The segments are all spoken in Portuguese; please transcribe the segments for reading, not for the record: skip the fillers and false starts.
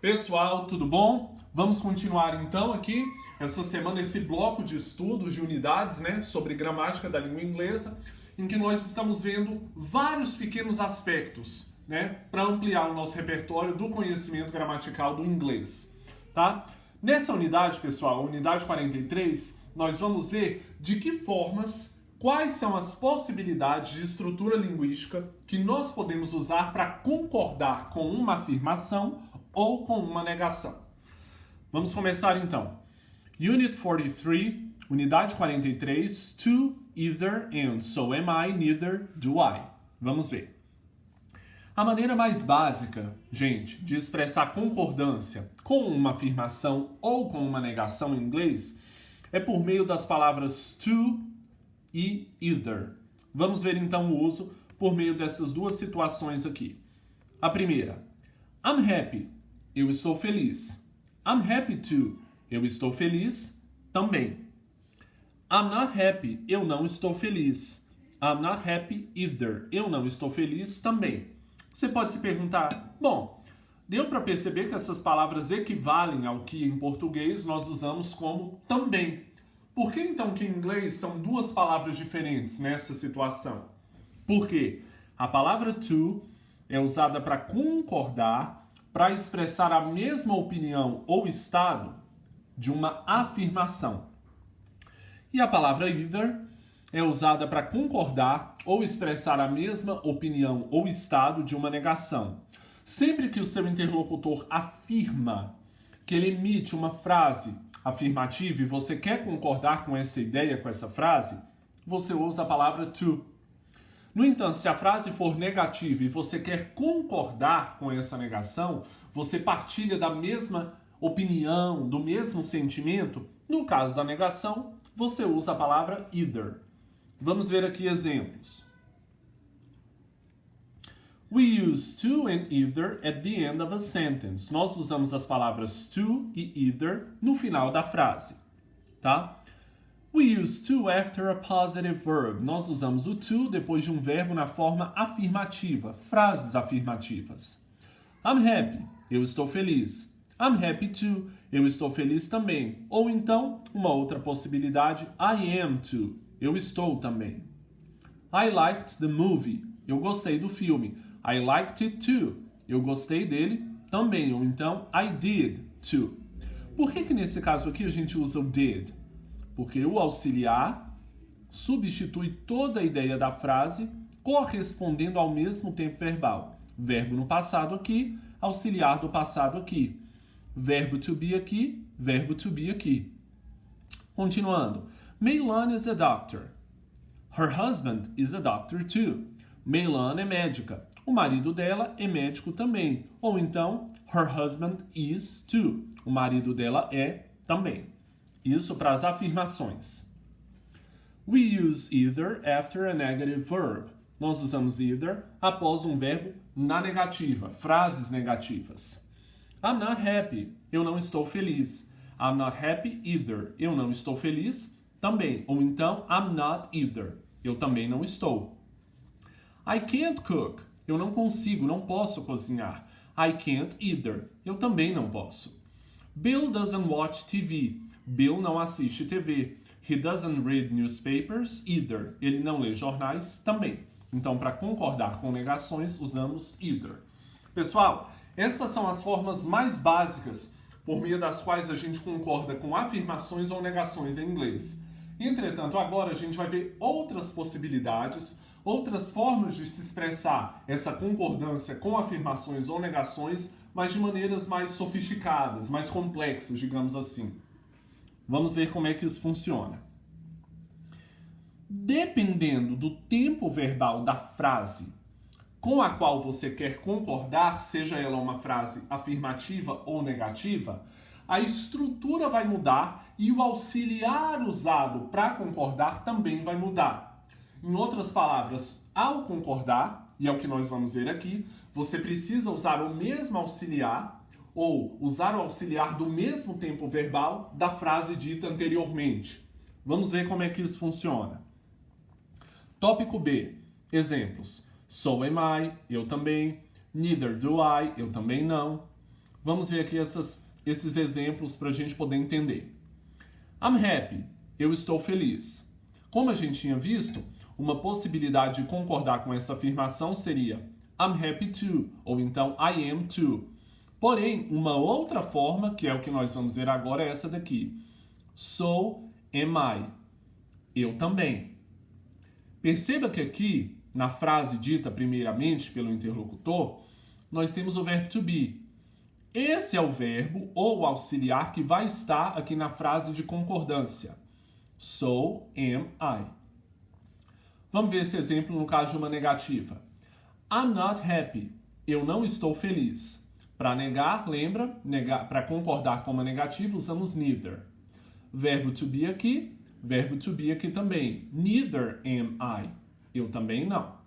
Pessoal, tudo bom? Vamos continuar então aqui, essa semana, esse bloco de estudos de unidades, sobre gramática da língua inglesa, em que nós estamos vendo vários pequenos aspectos, para ampliar o nosso repertório do conhecimento gramatical do inglês, tá? Nessa unidade, pessoal, a unidade 43, nós vamos ver de que formas, quais são as possibilidades de estrutura linguística que nós podemos usar para concordar com uma afirmação ou com uma negação. Vamos começar então. Unit 43, unidade 43, to, either, and, so am I, neither, do I. Vamos ver. A maneira mais básica, gente, de expressar concordância com uma afirmação ou com uma negação em inglês é por meio das palavras to e either. Vamos ver então o uso por meio dessas duas situações aqui. A primeira, I'm happy. Eu estou feliz. I'm happy too. Eu estou feliz também. I'm not happy. Eu não estou feliz. I'm not happy either. Eu não estou feliz também. Você pode se perguntar, bom, deu para perceber que essas palavras equivalem ao que em português nós usamos como também. Por que então que em inglês são duas palavras diferentes nessa situação? Porque a palavra to é usada para concordar, para expressar a mesma opinião ou estado de uma afirmação. E a palavra either é usada para concordar ou expressar a mesma opinião ou estado de uma negação. Sempre que o seu interlocutor afirma que ele emite uma frase afirmativa e você quer concordar com essa ideia, com essa frase, você usa a palavra to. No entanto, se a frase for negativa e você quer concordar com essa negação, você partilha da mesma opinião, do mesmo sentimento, no caso da negação, você usa a palavra either. Vamos ver aqui exemplos. We use to and either at the end of a sentence. Nós usamos as palavras to e either no final da frase, tá? We use to after a positive verb. Nós usamos o to depois de um verbo na forma afirmativa, frases afirmativas. I'm happy. Eu estou feliz. I'm happy too. Eu estou feliz também. Ou então, uma outra possibilidade, I am too. Eu estou também. I liked the movie. Eu gostei do filme. I liked it too. Eu gostei dele também. Ou então, I did too. Por que nesse caso aqui a gente usa o did? Porque o auxiliar substitui toda a ideia da frase correspondendo ao mesmo tempo verbal. Verbo no passado aqui, auxiliar do passado aqui. Verbo to be aqui, verbo to be aqui. Continuando. Meilane is a doctor. Her husband is a doctor too. Meilane é médica. O marido dela é médico também. Ou então, her husband is too. O marido dela é também. Isso para as afirmações. We use either after a negative verb. Nós usamos either após um verbo na negativa, frases negativas. I'm not happy. Eu não estou feliz. I'm not happy either. Eu não estou feliz também. Ou então, I'm not either. Eu também não estou. I can't cook. Eu não consigo, não posso cozinhar. I can't either. Eu também não posso. Bill doesn't watch TV. Bill não assiste TV. He doesn't read newspapers either. Ele não lê jornais também. Então, para concordar com negações, usamos either. Pessoal, estas são as formas mais básicas por meio das quais a gente concorda com afirmações ou negações em inglês. Entretanto, agora a gente vai ver outras possibilidades, outras formas de se expressar essa concordância com afirmações ou negações, mas de maneiras mais sofisticadas, mais complexas, digamos assim. Vamos ver como é que isso funciona. Dependendo do tempo verbal da frase com a qual você quer concordar, seja ela uma frase afirmativa ou negativa, a estrutura vai mudar e o auxiliar usado para concordar também vai mudar. Em outras palavras, ao concordar, e é o que nós vamos ver aqui, você precisa usar o mesmo auxiliar ou usar o auxiliar do mesmo tempo verbal da frase dita anteriormente. Vamos ver como é que isso funciona. Tópico B. Exemplos. So am I, eu também. Neither do I, eu também não. Vamos ver aqui esses exemplos para a gente poder entender. I'm happy. Eu estou feliz. Como a gente tinha visto, uma possibilidade de concordar com essa afirmação seria I'm happy too, ou então I am too. Porém, uma outra forma, que é o que nós vamos ver agora, é essa daqui. So am I. Eu também. Perceba que aqui, na frase dita primeiramente pelo interlocutor, nós temos o verbo to be. Esse é o verbo ou auxiliar que vai estar aqui na frase de concordância. So am I. Vamos ver esse exemplo no caso de uma negativa. I'm not happy. Eu não estou feliz. Para negar, lembra? Para concordar com uma negativa, usamos neither. Verbo to be aqui também. Neither am I. Eu também não.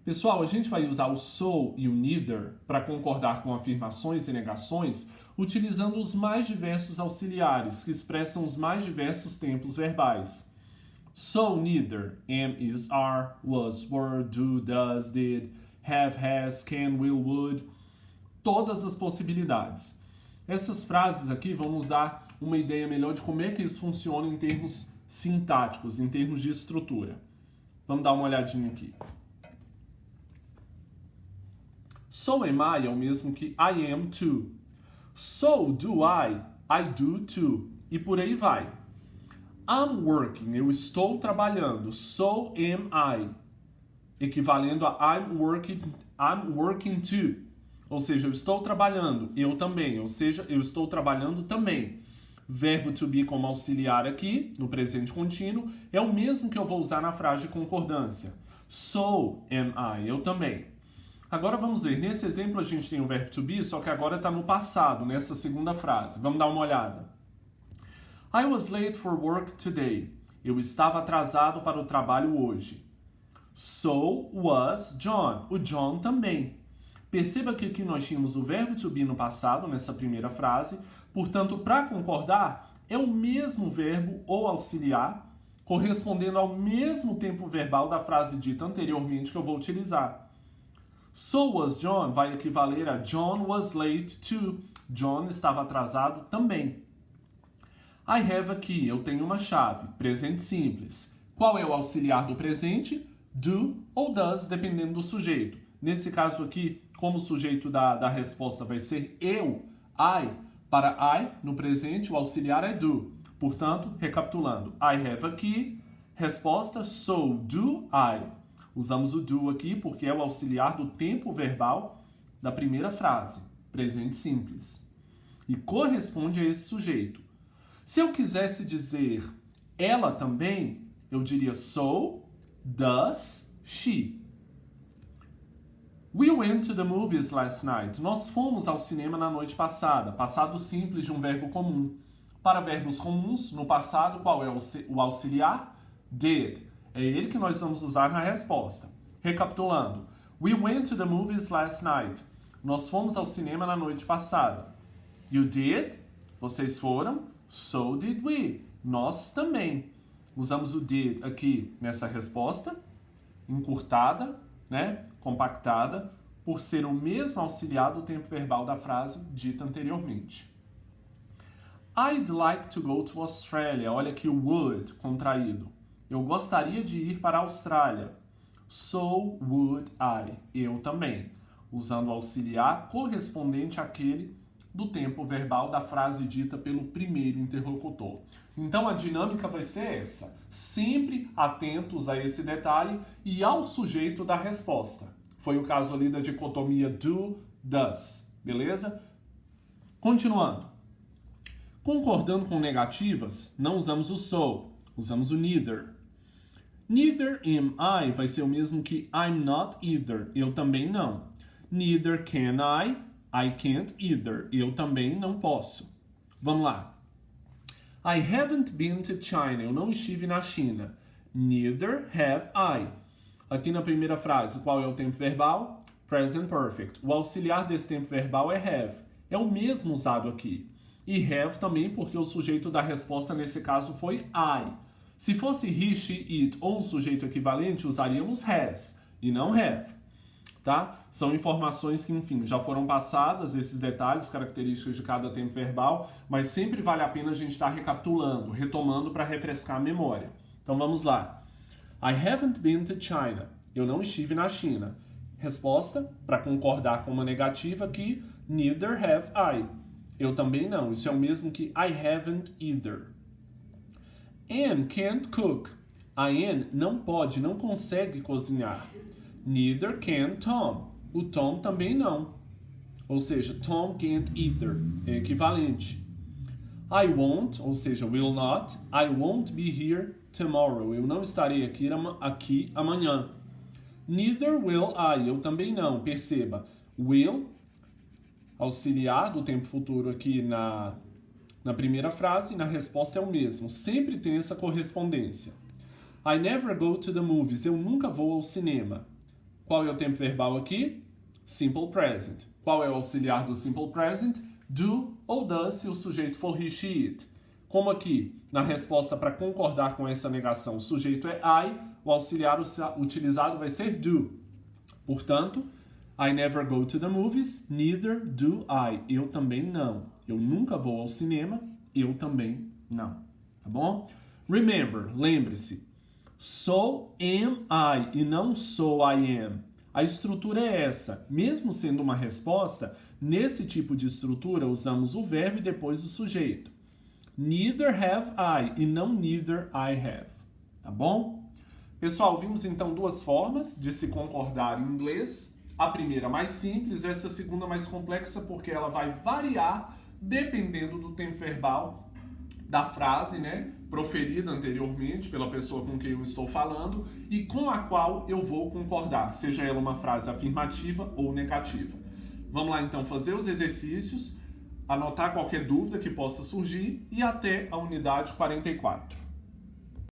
Pessoal, a gente vai usar o so e o neither para concordar com afirmações e negações, utilizando os mais diversos auxiliares, que expressam os mais diversos tempos verbais. So, neither, am, is, are, was, were, do, does, did, have, has, can, will, would, todas as possibilidades. Essas frases aqui vão nos dar uma ideia melhor de como é que isso funciona em termos sintáticos, em termos de estrutura. Vamos dar uma olhadinha aqui. So am I é o mesmo que I am too. So do I do too. E por aí vai. I'm working, eu estou trabalhando. So am I. Equivalendo a I'm working too. Ou seja, eu estou trabalhando, eu também. Ou seja, eu estou trabalhando também. Verbo to be como auxiliar aqui, no presente contínuo, é o mesmo que eu vou usar na frase de concordância. So am I, eu também. Agora vamos ver, nesse exemplo a gente tem o verbo to be, só que agora está no passado, nessa segunda frase. Vamos dar uma olhada. I was late for work today. Eu estava atrasado para o trabalho hoje. So was John. O John também. Perceba que aqui nós tínhamos o verbo to be no passado, nessa primeira frase. Portanto, para concordar, é o mesmo verbo ou auxiliar, correspondendo ao mesmo tempo verbal da frase dita anteriormente que eu vou utilizar. So was John vai equivaler a John was late too. John estava atrasado também. I have a key. Eu tenho uma chave. Presente simples. Qual é o auxiliar do presente? Do ou does, dependendo do sujeito. Nesse caso aqui, como o sujeito da resposta vai ser eu, I, para I, no presente, o auxiliar é do. Portanto, recapitulando. I have a key. Resposta, so do I. Usamos o do aqui porque é o auxiliar do tempo verbal da primeira frase, presente simples. E corresponde a esse sujeito. Se eu quisesse dizer ela também, eu diria so, does, she. We went to the movies last night. Nós fomos ao cinema na noite passada. Passado simples de um verbo comum. Para verbos comuns, no passado, qual é o auxiliar? Did. É ele que nós vamos usar na resposta. Recapitulando. We went to the movies last night. Nós fomos ao cinema na noite passada. You did? Vocês foram? So did we. Nós também. Usamos o did aqui nessa resposta, encurtada, né? Compactada, por ser o mesmo auxiliar do tempo verbal da frase dita anteriormente. I'd like to go to Australia. Olha aqui o would contraído. Eu gostaria de ir para a Austrália. So would I. Eu também. Usando o auxiliar correspondente àquele do tempo verbal da frase dita pelo primeiro interlocutor. Então a dinâmica vai ser essa. Sempre atentos a esse detalhe e ao sujeito da resposta. Foi o caso ali da dicotomia do, does. Beleza? Continuando. Concordando com negativas, não usamos o so. Usamos o neither. Neither am I vai ser o mesmo que I'm not either. Eu também não. Neither can I can't either. Eu também não posso. Vamos lá. I haven't been to China. Eu não estive na China. Neither have I. Aqui na primeira frase, qual é o tempo verbal? Present perfect. O auxiliar desse tempo verbal é have. É o mesmo usado aqui. E have também porque o sujeito da resposta nesse caso foi I. Se fosse he, she, it ou um sujeito equivalente, usaríamos has e não have. tá? São informações que, enfim, já foram passadas, esses detalhes, características de cada tempo verbal, mas sempre vale a pena a gente estar recapitulando, retomando para refrescar a memória. Então vamos lá. I haven't been to China. Eu não estive na China. Resposta, para concordar com uma negativa aqui, neither have I. Eu também não. Isso é o mesmo que I haven't either. Anne can't cook. A Anne não pode, não consegue cozinhar. Neither can Tom. O Tom também não. Ou seja, Tom can't either. É equivalente. I won't, ou seja, will not. I won't be here tomorrow. Eu não estarei aqui amanhã. Neither will I. Eu também não. Perceba. Will, auxiliar do tempo futuro aqui na primeira frase, e na resposta é o mesmo. Sempre tem essa correspondência. I never go to the movies. Eu nunca vou ao cinema. Qual é o tempo verbal aqui? Simple present. Qual é o auxiliar do simple present? Do ou does se o sujeito for he, she, it. Como aqui, na resposta para concordar com essa negação, o sujeito é I, o auxiliar utilizado vai ser do. Portanto, I never go to the movies, neither do I. Eu também não. Eu nunca vou ao cinema, eu também não. Tá bom? Remember, lembre-se. So am I e não so I am. A estrutura é essa. Mesmo sendo uma resposta, nesse tipo de estrutura usamos o verbo e depois o sujeito. Neither have I e não neither I have. Tá bom? Pessoal, vimos então duas formas de se concordar em inglês. A primeira mais simples, essa segunda mais complexa porque ela vai variar dependendo do tempo verbal da frase, né, proferida anteriormente pela pessoa com quem eu estou falando e com a qual eu vou concordar, seja ela uma frase afirmativa ou negativa. Vamos lá então fazer os exercícios, anotar qualquer dúvida que possa surgir e até a unidade 44.